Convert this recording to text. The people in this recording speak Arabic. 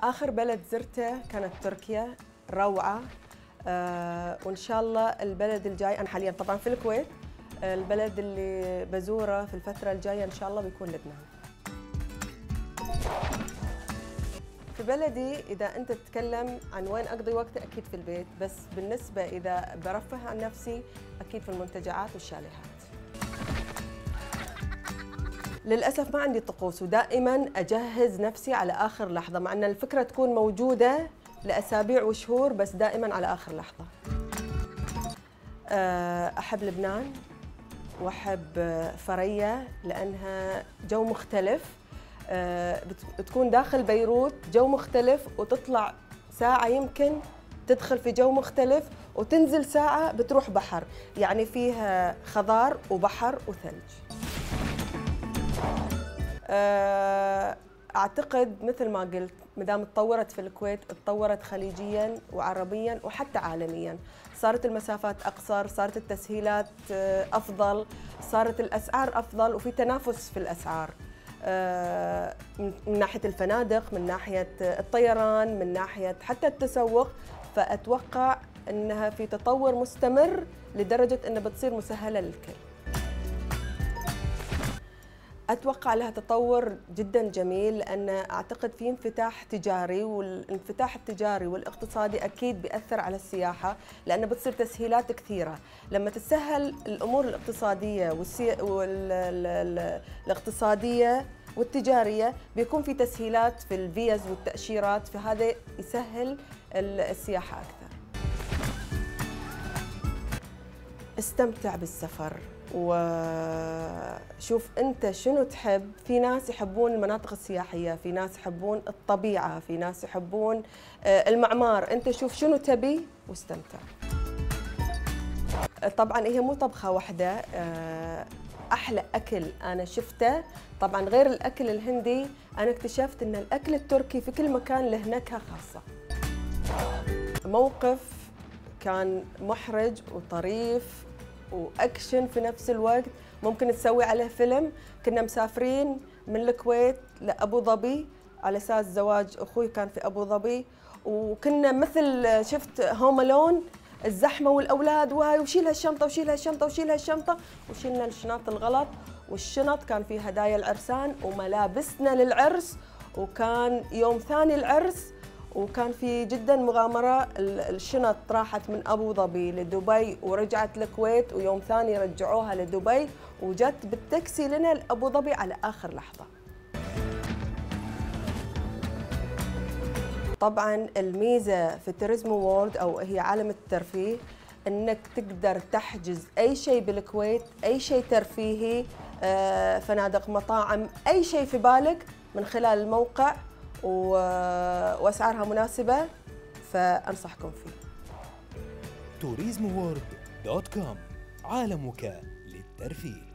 آخر بلد زرته كانت تركيا، روعة. وإن شاء الله البلد الجاي، أنا حالياً طبعاً في الكويت، البلد اللي بزوره في الفترة الجاية إن شاء الله بيكون لبنان. في بلدي إذا أنت تتكلم عن وين أقضي وقتي أكيد في البيت، بس بالنسبة إذا برفه عن نفسي أكيد في المنتجعات والشاليهات. للأسف ما عندي طقوس ودائماً أجهز نفسي على آخر لحظة، مع أن الفكرة تكون موجودة لأسابيع وشهور بس دائماً على آخر لحظة. أحب لبنان وأحب ثريا لأنها جو مختلف. بتكون داخل بيروت جو مختلف وتطلع ساعة يمكن تدخل في جو مختلف وتنزل ساعة بتروح بحر، يعني فيها خضار وبحر وثلج. أعتقد مثل ما قلت مدام تطورت في الكويت تطورت خليجياً وعربياً وحتى عالمياً، صارت المسافات أقصر، صارت التسهيلات أفضل، صارت الأسعار أفضل وفي تنافس في الأسعار من ناحية الفنادق، من ناحية الطيران، من ناحية حتى التسوق. فأتوقع أنها في تطور مستمر لدرجة أنها بتصير مسهلة للكل. أتوقع لها تطور جدا جميل لأن أعتقد في انفتاح تجاري، والانفتاح التجاري والاقتصادي أكيد بيأثر على السياحة لأنه بتصير تسهيلات كثيرة. لما تسهل الأمور الاقتصادية الاقتصادية والتجارية بيكون في تسهيلات في الفيز والتأشيرات، فهذا يسهل السياحة أكثر. استمتع بالسفر وشوف أنت شنو تحب. في ناس يحبون المناطق السياحية، في ناس يحبون الطبيعة، في ناس يحبون المعمار. أنت شوف شنو تبي واستمتع. طبعاً هي مو طبخة واحدة. أحلى أكل أنا شفته طبعاً غير الأكل الهندي، أنا اكتشفت أن الأكل التركي في كل مكان له نكهة خاصة. موقف كان محرج وطريف وأكشن في نفس الوقت، ممكن تسوي عليه فيلم. كنا مسافرين من الكويت لأبو ظبي على أساس زواج أخوي كان في أبو ظبي، وكنا مثل شفت هوم ألون، الزحمة والأولاد وهاي وشيل هالشنطة وشيل هالشنطة وشيل هالشنطة، وشيلنا الشنط الغلط، والشنط كان فيه هدايا العرسان وملابسنا للعرس، وكان يوم ثاني العرس وكان في جدا مغامرة. الشنط راحت من أبو ظبي لدبي ورجعت الكويت، ويوم ثاني رجعوها لدبي وجت بالتاكسي لنا لأبو ظبي على آخر لحظة. طبعا الميزة في توريزمو وورلد أو هي عالم الترفيه أنك تقدر تحجز أي شيء بالكويت، أي شيء ترفيهي، فنادق، مطاعم، أي شيء في بالك من خلال الموقع، وأسعارها مناسبة، فأنصحكم فيه. tourismworld.com، عالمك للترفيه.